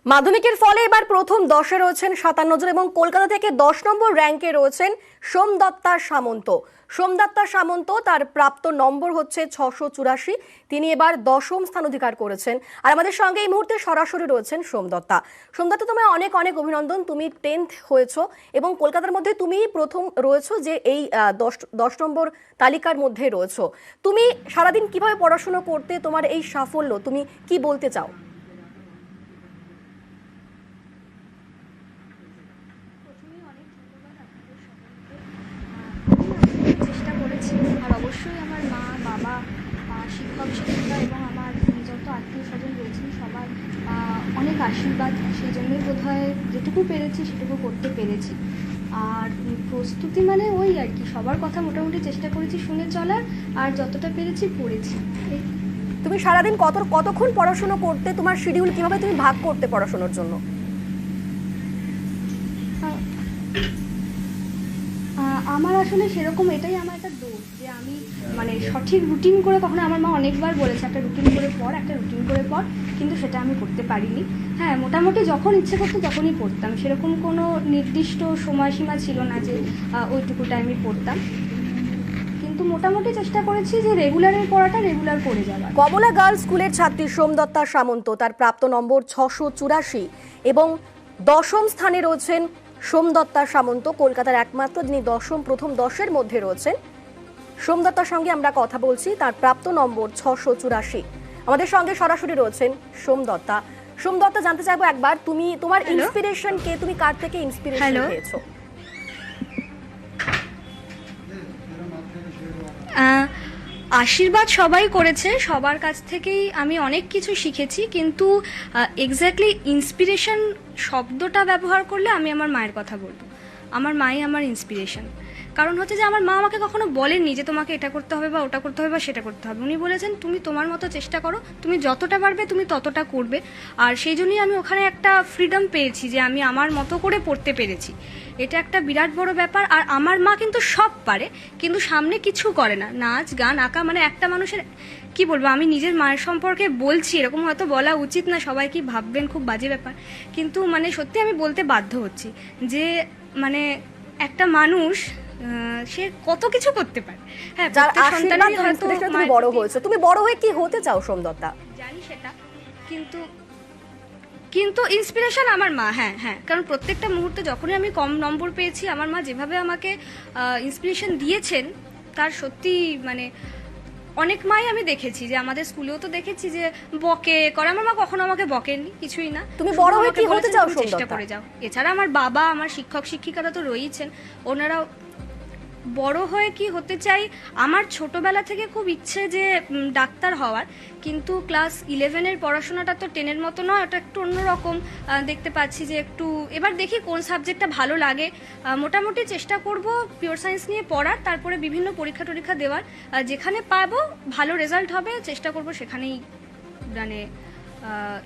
মাধ্যমিকের ফলে এবার প্রথম 10-এ রয়েছেন 57 জন এবং কলকাতা থেকে 10 নম্বর র্যাঙ্কে রয়েছেন সোমদত্তা সামন্ত। সোমদত্তা সামন্ত তার প্রাপ্ত নম্বর হচ্ছে 684। তিনি এবার 10ম স্থান অধিকার করেছেন। আর আমাদের সঙ্গে এই মুহূর্তে সরাসরি রয়েছেন সোমদত্তা। সোমদত্তা, তোমায় অনেক অনেক অভিনন্দন। তুমি 10th হয়েছো এবং কলকাতার মধ্যে তুমি প্রথম রয়েছো যে এই 10 নম্বর তালিকার মধ্যে রয়েছো। তুমি সারাদিন কিভাবে পড়াশোনা করতে, তোমার এই সাফল্য তুমি কি বলতে চাও? চেষ্টা করেছি, আর অবশ্যই আমার মা, বাবা, শিক্ষক শিক্ষিকা এবং আমার যত আত্মীয় স্বজন রয়েছেন সবার অনেক আশীর্বাদ। সেই জন্যই বোধহয় যেটুকু পেরেছি সেটুকু করতে পেরেছি। আর প্রস্তুতি মানে ওই আর কি, সবার কথা মোটামুটি চেষ্টা করেছি শুনে চলার, আর যতটা পেরেছি পড়েছি। তুমি সারাদিন কতক্ষণ পড়াশোনা করতে, তোমার শিডিউল কিভাবে তুমি ভাগ করতে পড়াশোনার জন্য? আমার আসলে সেরকম, এটাই আমার একটা দোষ যে আমি মানে সঠিক রুটিন করে, কখনো আমার মা অনেকবার বলেছে একটা রুটিন করে পড়, একটা রুটিন করে পড়, কিন্তু সেটা আমি করতে পারিনি। হ্যাঁ, মোটামুটি যখন ইচ্ছে করতো তখনই পড়তাম, সেরকম কোনো নির্দিষ্ট সময়সীমা ছিল না যে ওইটুকু টাইমে পড়তাম, কিন্তু মোটামুটি চেষ্টা করেছি যে রেগুলারের পড়াটা রেগুলার করে যাওয়ার। কমলা গার্লস স্কুলের ছাত্রী সোমদত্তা সামন্ত, তার প্রাপ্ত নম্বর 684 এবং 10ম স্থানে রয়েছেন সোমদত্তা সামন্ত, কলকাতার একমাত্র যিনি প্রথম 10-এর মধ্যে রয়েছেন। সোমদত্তার সঙ্গে আমরা কথা বলছি, তার প্রাপ্ত নম্বর 684। আমাদের সঙ্গে সরাসরি রয়েছেন সোমদত্তা। সোমদত্তা, জানতে চাইবো একবার, তুমি তোমার ইন্সপিরেশন কে, তুমি কার থেকে ইন্সপিরেশন পেয়েছো? আশীর্বাদ সবাই করেছে, সবার কাছ থেকেই আমি অনেক কিছু শিখেছি, কিন্তু এক্স্যাক্টলি ইন্সপিরেশন শব্দটা ব্যবহার করলে আমি আমার মায়ের কথা বলবো। আমার মাই আমার ইন্সপিরেশন। কারণ হচ্ছে যে আমার মা আমাকে কখনো বলেননি যে তোমাকে এটা করতে হবে বা ওটা করতে হবে বা সেটা করতে হবে। উনি বলেছেন তুমি তোমার মতো চেষ্টা করো, তুমি যতটা পারবে তুমি ততটা করবে। আর সেই জন্যই আমি ওখানে একটা ফ্রিডম পেয়েছি যে আমি আমার মতো করে পড়তে পেরেছি। এটা একটা বিরাট বড় ব্যাপার। আর আমার মা কিন্তু সব পারে, কিন্তু সামনে কিছু করে না, নাচ গান আঁকা, মানে একটা মানুষের কি বলবো, আমি নিজের মায়ের সম্পর্কে বলছি, এরকম হয়তো বলা উচিত না, সবাই কি ভাববেন, খুব বাজে ব্যাপার, কিন্তু মানে সত্যি আমি বলতে বাধ্য হচ্ছি যে মানে একটা মানুষ সে কত কিছু করতে পারে। হ্যাঁ, তুমি বড় হয়েছো, তুমি বড় হয়ে কি হতে চাও সোমদত্তা? জানি সেটা, কিন্তু ইন্সপিরেশন আমার মা। হ্যাঁ হ্যাঁ, কারণ প্রত্যেকটা মুহূর্তে যখনই আমি কম নম্বর পেয়েছি, আমার মা যেভাবে আমাকে ইন্সপিরেশন দিয়েছেন, তার সত্যি মানে অনেক মাই আমি দেখেছি, যে আমাদের স্কুলেও তো দেখেছি যে বকে করে, আমার মা কখনো আমাকে বকেননি, কিছুই না। তুমি বড় হয়ে কি হতে চাও চেষ্টা করে যাও। এছাড়া আমার বাবা, আমার শিক্ষক শিক্ষিকারা তো রয়েছেন, ওনারাও। বড় হয়ে কি হতে চাই, আমার ছোটবেলা থেকে খুব ইচ্ছে যে ডাক্তার হওয়ার, কিন্তু ক্লাস 11-এর পড়াশোনাটা তো 10-এর মতো নয়, ওটা একটু অন্যরকম দেখতে পাচ্ছি, যে একটু এবার দেখি কোন সাবজেক্টটা ভালো লাগে। মোটামুটি চেষ্টা করব পিওর সায়েন্স নিয়ে পড়ার, তারপরে বিভিন্ন পরীক্ষা টরীক্ষা দেওয়ার, যেখানে পাবো ভালো রেজাল্ট হবে চেষ্টা করব সেখানেই, মানে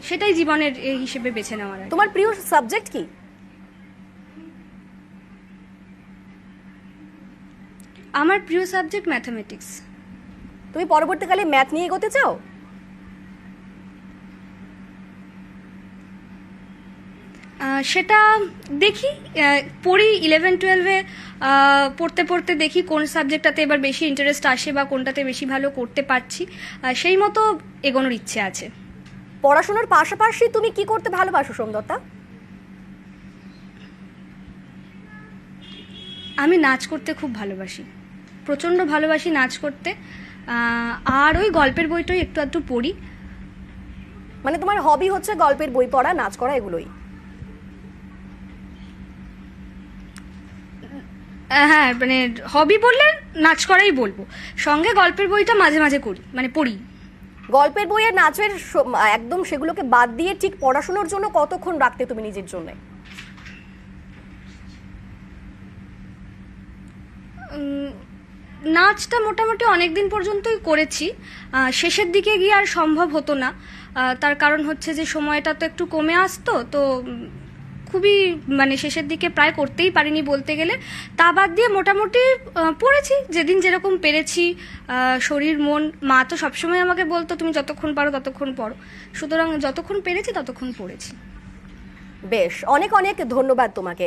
সেটাই জীবনের হিসেবে বেছে নেওয়ার। তোমার প্রিয় সাবজেক্ট কি? আমার প্রিয় সাবজেক্ট ম্যাথামেটিক্স। তুমি পরবর্তীকালে ম্যাথ নিয়ে এগোতে চাও? সেটা দেখি, পড়ি 11-12-এ পড়তে পড়তে দেখি কোন সাবজেক্টটাতে এবার বেশি ইন্টারেস্ট আসে বা কোনটাতে বেশি ভালো করতে পারছি, সেই মতো এগোনোর ইচ্ছে আছে। পড়াশোনার পাশাপাশি তুমি কি করতে ভালোবাসো সোমদত্তা? আমি নাচ করতে খুব ভালোবাসি, প্রচণ্ড ভালোবাসি নাচ করতে। আর ওই গল্পের বইটাই একটু একটু পড়ি। মানে তোমার হবি হচ্ছে গল্পের বই পড়া, নাচ করা, এগুলোই? হ্যাঁ, মানে হবি বললে নাচ করাই বলবো, সঙ্গে গল্পের বইটা মাঝে মাঝে করি, মানে পড়ি। গল্পের বই আর নাচের একদম সেগুলোকে বাদ দিয়ে ঠিক পড়াশোনার জন্য কতক্ষণ রাখতে তুমি নিজের জন্য? নাচটা মোটামুটি অনেক দিন পর্যন্তই করেছি, শেষের দিকে গিয়ে আর সম্ভব হতো না। তার কারণ হচ্ছে যে সময়টা তো একটু কমে আসতো, তো খুবই মানে শেষের দিকে প্রায় করতেই পারিনি বলতে গেলে। তা বাদ দিয়ে মোটামুটি পড়েছি, যেদিন যেরকম পেরেছি, শরীর মন। মা তো সবসময় আমাকে বলতো তুমি যতক্ষণ পারো ততক্ষণ পড়ো, সুতরাং যতক্ষণ পেরেছি ততক্ষণ পড়েছি। বেশ, অনেক অনেক ধন্যবাদ তোমাকে।